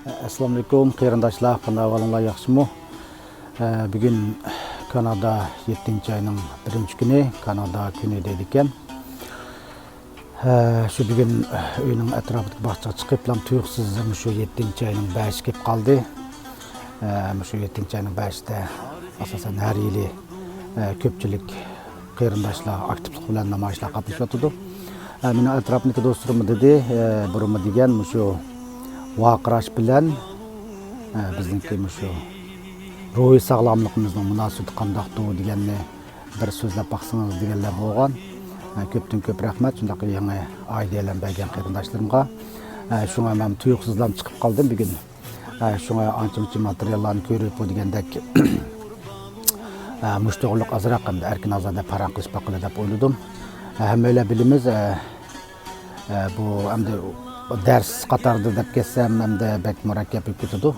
Assalamualaikum qarindoshlar, qanday ahvolinglar, yaxshimi? Bugun Kanada 7-oyning 1-kuni, Kanada kuni deydi ekan. Shu bugun uyning atrofidagi bog'chaga chiqib, lam tuyuqsiz shu 7-oyning 5 kelib qoldi. Shu 7-oyning 5da asosan har yili ko'pchilik qarindoshlar aktivlik bilan namoyishlar qatnashyotdi. Meni atrofimdagi do'stlarim dedi, burunma degan shu vaqirash bilan bizniki shu ruhiy sog'lomligimizning munosabati qandaqdir deganni bir so'zlab baqsangiz deganlar bo'lgan. Ko'pdan ko'p rahmat shunday yangi ideyalar bergan qarindoshlarimga. Shunga men tuyuqsizlanib chiqib qoldim bugun. Shunga ancha-muncha materiallarni ko'rib bu degandek mushtoqlik azroq hamda erkin ozoda parang qilish baqili deb o'yladim. Hammalar bilamiz bu hamda ders qatarda deb kelsam hamda bek murakkab bo'lib ketadi.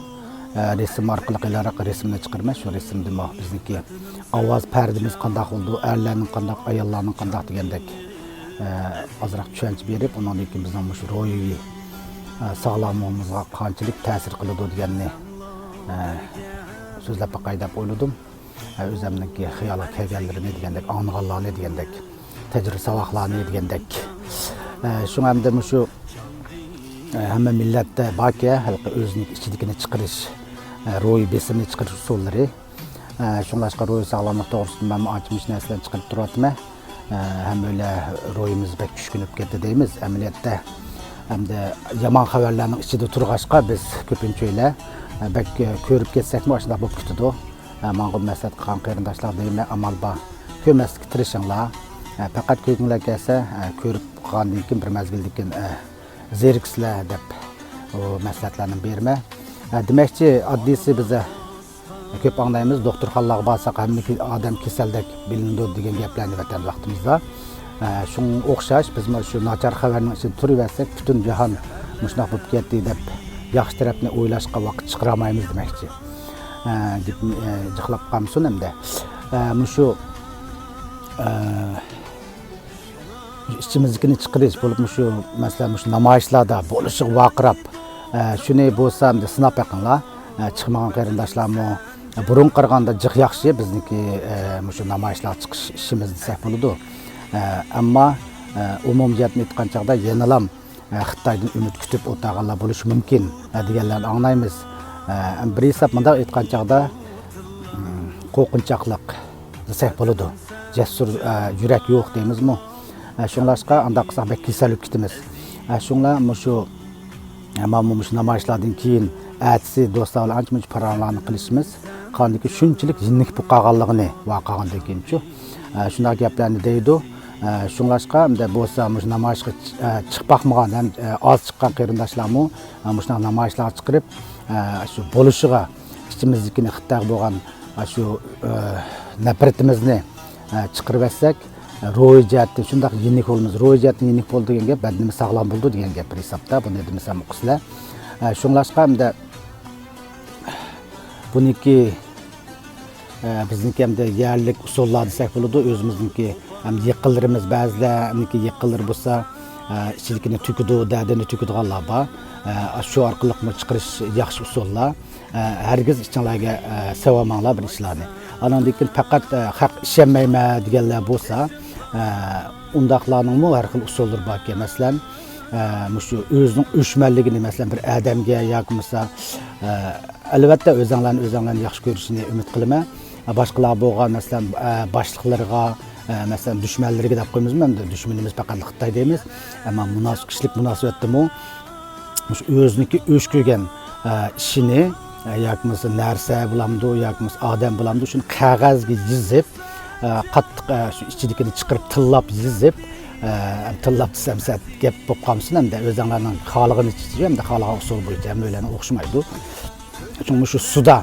Resim orqali qilaroq resimni chiqarma, shu resimda bizniki ovoz pardimiz qandoq bo'ldi, erlarning qandoq, ayollarning qandoq degandek ozroq tushuncha berib, undan keyin bizning shu ruhiy sog'lomligimizga qanchalik ta'sir qiladi deganni so'zlab baqay deb o'yladim. O'zimniki xiyolga kelganlarini degandek, anglag'anlarni degandek, tajriba savoqlarni degandek. Shunga hamda shu hamma millatda baki halqa o'zining ichidagini chiqarish, ruhiy besimni chiqarish usullari. Shunlashqa ruhiy sog'lomlik to'g'risida men ancha-muncha narsalarni chiqarib turyapman. Hammalar ruhimiz bek tushkunib ketdi deymiz. Amaliyotda hamda yomon xabarlarning ichida turg'ashqa biz ko'pincha bek ko'rib ketsakmi shunday bo'lib ketadi. Menga maslahat qilgan qarindoshlar deyman, amal bor. Ko'rmaslikka tirishinglar. Faqat ko'ngilga kelsa ko'rib qolgandan keyin bir mazgildan keyin zeriksizlar deb maslahatlarni berma. Demakchi, oddiysi biz ko'p anglaymiz, doktorxonalarga borsak hamma odam kasaldek bilinadi degan gaplarni aytamiz vaqtimizda. Shunga o'xshash biz mana shu nachar xabarning ichida turaversak, butun jahon mushunaq bo'lib ketdi deb yaxshi tarafni o'ylashga vaqt chiqara olmaymiz demakchi. Jiqlab qolmasin hamda. Shu ichimizdagini chiqarish bo'lib shu masalan shu namoyishlarda bo'lishi vaqirab shuni bo'lsa hamda sinab yaqinlar chiqmagan qarindoshlarmi burun qaraganda jiq yaxshi bizniki shu namoyishlar chiqish ishimiz desak bo'ladi. Ammo umumiyatni aytgan chaqda yenilam Xitoydan umid kutib o'tganlar bo'lishi mumkin deganlarni anglaymiz. Bir hisob bunday aytgan chaqda qo'rqinchoqlik desak bo'ladi. Jasur yurak yo'q deymizmi? Shunlashqa anda qilsak bek kasal bo'lib ketamiz. Shunlar shu shu namoyishlardan keyin atsi do'stlar bilan ancha-muncha paranglarni qilishimiz qandiki shunchalik jinnik bo'lib qolganligini voqeadan keyinchi shunday gaplarni deydi. Shunlashqa hamda bo'lsa shu namoyishga chiqib boqmagan ham oz chiqqan qarindoshlarmi shu namoyishlarga chiqarib shu bo'lishiga ichimizdagini Xitoy bo'lgan shu nafratimizni chiqarib olsak ruhiy jihatdan shunday yenik bo'lamiz. Ruhiy jihatdan yenik bo'ldi degan gap badanimiz sog'lom bo'ldi degan gap hisobda. Buni demasam o'qisizlar. Shunlashqa hamda buniki bizniki hamda yerlik usullar desak bo'ladi. O'zimizniki ham yiqillarimiz ba'zilarniki yiqillar bo'lsa ichidagini tukudi, dadini tukidiganlar bor. Shu orqali chiqarish yaxshi usullar. Hargiz ichinglarga savamanglar bir ishlarni. Andan keyin faqat haq ishonmayman deganlar bo'lsa, undaqlarning har xil usullar bor ekan. Masalan, shu o'zining o'chmanligini masalan bir odamga yoki bo'lmasa albatta o'zinglarni yaxshi ko'rishini umid qilaman. Boshqalar bo'lgan masalan boshliqlarga, masalan dushmanlarga deb qo'ymizmi? Dushmanimiz faqat Xitoy deymiz. Ammo kishilik munosabatdami shu o'ziniki o'ch ko'rgan ishini yoki bo'lmasa narsa bo'lamdi yoki bo'lmasa odam bo'lamdi shuni qog'ozga yozib qattiq shu ichidagini chiqarib tillab yozib tillab desam gap bo'lib qolmasin hamda o'zinglarning xolig'ini ichish hamda xohlagan usul bo'yicha hammalarni o'xshamaydi. Chunki shu suda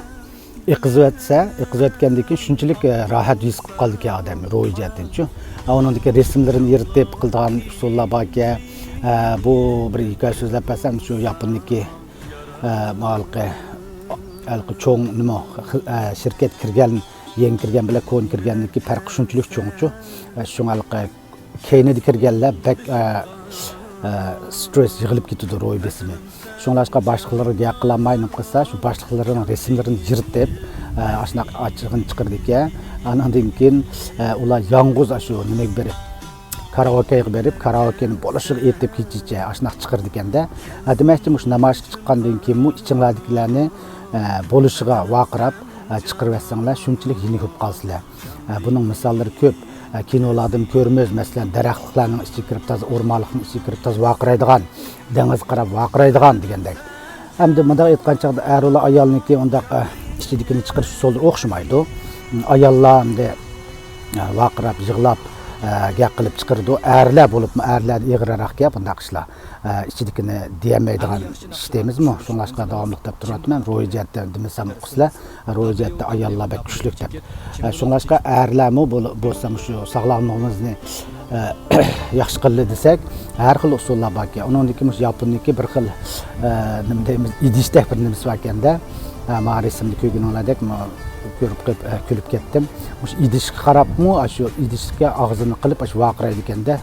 iqizayotgandan keyin shunchalik rohat yuz qilib qoldi ekan odam ruhiy jihatdanchi. Uningdagi resimlarini yiritib qilgan usullar bor ekan. Bu bir hikoya so'zlab bersam shu Yaponniki alqi cho'ng nima shirkat kirgan, yangi kirgan bilan ko'n kirganniki farqi shunchalik cho'ngchu. Shunga alqi keynida kirganlar bak stress yig'ilib ketdi ruhiy besimi. Şunlaşqa başlıqları gap qılanmayınıp qılsa, şu başlıqlarının resimlerini yırtıb, aşnaq açığını çıxırdı ki, anandan keyin ular yalğız aşı nimek berib, karaoke'ye berib, karaoke'nin bolışıq etib keçiçe aşnaq çıxırdı ekende. Deməkçi muş namayışqa çıqqandan keyin mu içinladikilerini bolışığa vaqırab çıxırıb etsənglər, şunçilik yeni köp qalsılar. Bunun misalları köp. Kinolardan görmüyoruz, mesela daraxtlıqlarning ichiga kirib, taz o'rmonlikning ichiga kirib, taz vaqiraydigan, dengiz qarab vaqiraydigan degandek. Hamda bunda aytgan chaqda arola ayolniki undaq ichidikini chiqarish usuli o'xshamaydi. Ayollar hamda vaqirab, yig'lab, gap qilib chiqirdi. Erlar bo'libmi, erlar ig'raroq gap bundaq ishlar. İçidikini diyemaydigan ish deymizmi? Shunlashqa davomli deb turibman. Ro'yjatda demasam qizlar, ro'yjatda ayollar bek kuchlik deb. Shunlashqa erlarmi bo'lsa shu sog'lomligimizni yaxshi qildi desak, har xil usullar bor ekan. Uningdiki yaponniki bir xil nima deymiz, idishda bir nimasi bor ekanda. Men resimni ko'rgan oladek, ko'rib kulib ketdim. Mush idishga qarabmi, shu idishga og'zini qilib shu vaqiraydi ekanda.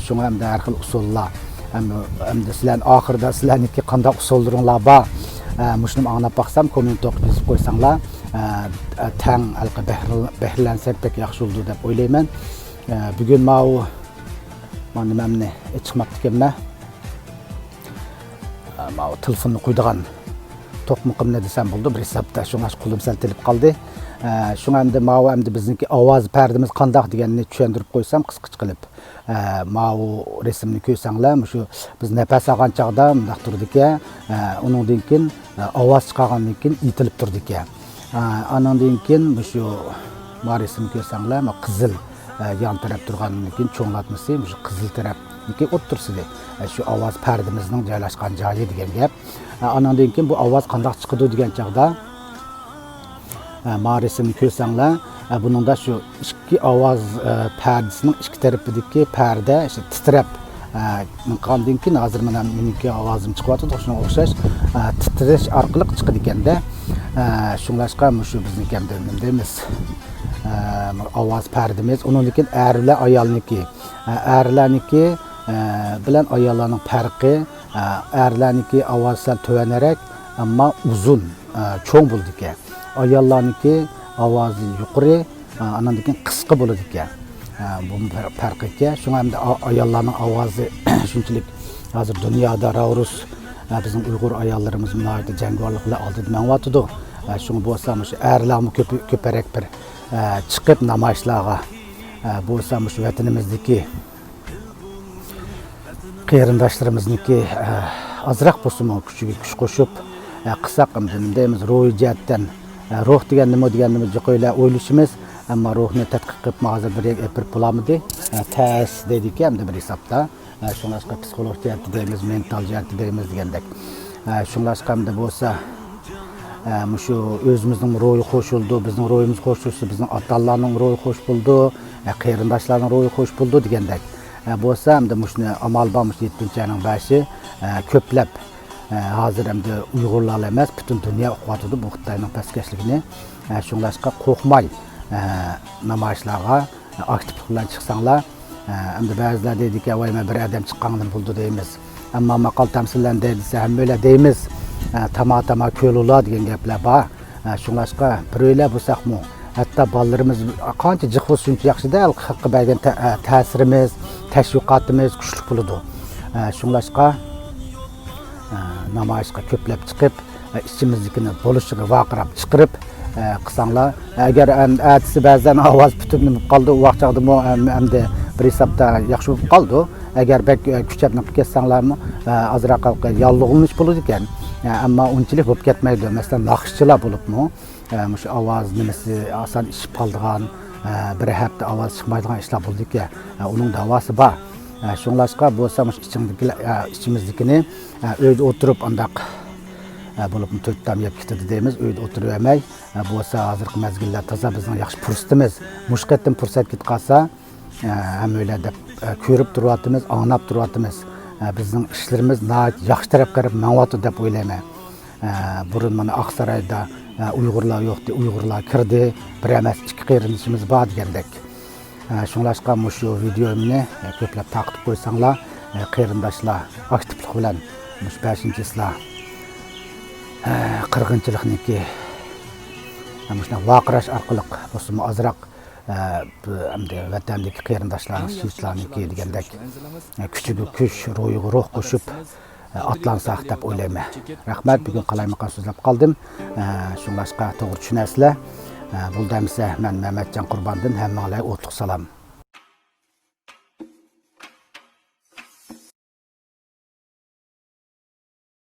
Shunga ham har xil usullar. Hamda sizlar oxirida sizlarniki qanday usullaringlar bor? Mushuni anglab baqsam, kommentga yozib qo'ysanglar, tang alqa bahrilansak pek yaxshi bo'ldi deb o'ylayman. Bugun men nimamni chiqmabdi ekanman. Men telefonni qo'ydigan to'qmoqimni desam bo'ldi, bir hisobda shunga qo'lim sal tilib qoldi. Shunga hamda bizniki ovoz pardimiz qandoq deganini tushuntirib qo'ysam qisqacha qilib. Ma'u resimni ko'rsanglar, shu biz nafas olgan chaqda mundaq turdi ekan, uningdan keyin ovoz chiqargandan keyin itilib turdi ekan. Anandan keyin shu resimni ko'rsanglar, qizil yon taraf turgandan keyin cho'nglatmasi, shu qizil tarafniki o'tirsidi. Shu ovoz pardimizning joylashgan joyi degan gap. Anandan keyin bu ovoz qandoq chiqadi degan chaqda resimni ko'rsanglar, buningda shu ikki ovoz pardasining ikki tarafidagi parda titrab qandan keyin hozir mana meniki ovozim chiqyapti, shunga o'xshash titrash orqali chiqadi ekanda. Shunlashqa shu bizniki ham deymiz. Ovoz pardamiz, undan keyin erlar ayolniki. Erlarniki bilan ayollarning farqi, erlarniki ovoz sal tovanaraq, ammo uzun, cho'ng bo'ldi ekan. Ayollarniki ovozi yuqori, andan keyin qisqa bo'ladi ekan. Bu farqi ekan. Shunga ham ayollarning ovozi shunchalik hozir dunyoda ravrus bizning Uyg'ur ayollarimiz bunday jangorliklar oldida manyapti. Shunga bo'lsa shu erlarmi ko'parak bir chiqib namoyishlarga bo'lsa shu vatanimizdagi qarindoshlarimizniki azroq bo'lsa kuchiga kuch qo'shib qilsak deymiz, ro'yjatdan ruh degan nima deganimiz qo'ylar o'ylashimiz, ammo ruhni tadqiq qilib hozir bir pulamidi tas deydi ekan bir hisobda. Shunlashqa psixolog jihatda deymiz, mental jihatda deymiz degandek. Shunlashqa bo'lsa shu o'zimizning ro'yi qo'shildi, bizning ro'yimiz qo'shilsa, bizning ota-onalarning ro'yi qo'sh bo'ldi, qarindoshlarning ro'yi qo'sh bo'ldi degandek. Bo'lsa hamda shuni amal bor, 7-ayning bashi ko'plab hozir hamda Uyg'urlar emas, butun dunyo o'qiyotdi bu Xitoyning pastkashligini. Shunlashqa qo'rqmay namoyishlarga aktiv bilan chiqsanglar, hamda ba'zilar deydiki, "Voy, men bir odam chiqqandan bo'ldi" deymiz. Ammo maqol tamsillarda desa ham o'yla deymiz. Tama ko'lular degan gaplar bor. Shunlashqa bir o'ylab bo'lsaqmi, hatto bolalarimiz qancha jiqvis shuncha yaxshida, haqqa bergan ta'sirimiz, tashviqotimiz kuchli bo'ladi. Shunlashqa namoyishga ko'plab chiqib, ichimiznikini bo'lishiga vaqirab chiqirib qilsanglar, agar atisi ba'zan ovoz butunib qoldi, u vaqtda hamda bir hisobda yaxshi bo'lib qoldi. Agar bek kuchab ketsanglarmi, azroq yolg'ilnish bo'ladi ekan. Ammo unchalik bo'lib ketmaydi. Masalan, naqshchilar bo'libmi, shu ovoz nimasi oson ishib qoldigan, bir hafta ovoz chiqmaydigan ishlar bo'ldi ekan. Uning davosi bor. Shunlashqa bo'lsa, ichimizdikini uyda o'tirib andaq bo'lib to'ttam yeb ketadi deymiz. Uyda o'tirib yemay, bo'lsa hozirgi mezgillar toza bizning yaxshi fursatimiz. Mushqatdan fursat ketib qolsa, hammalar deb ko'rib turyapmiz, anglab turyapmiz. Bizning ishlarimiz yaxshi tarafga qarab manyapti deb o'ylayman. Burun mana Oqsaroyda Uyg'urlar yo'qdi, Uyg'urlar kirdi, bir emas ikki qarindoshimiz bor degandek. Shunlashqa shu videomni ko'plab taqib qo'ysanglar, qarindoshlar aktivlik bilan 5-ci islah 40-cılıqniki şuna vaqıraş arqılıq bolsunmu azraq vətəndəki qeyrindaşlarımız, şiirçilarniki degəndək küçügü küç, ruhuyu ruh qoşub atlansaq dep oylayma. Rəhmət, bugün qalaymaqan sözləb qaldım. Şunlaşqa toğru düşünəsizlər. Бұл дәмісі мен Memetjan Qurban'dan həmmәңләй отлық салам.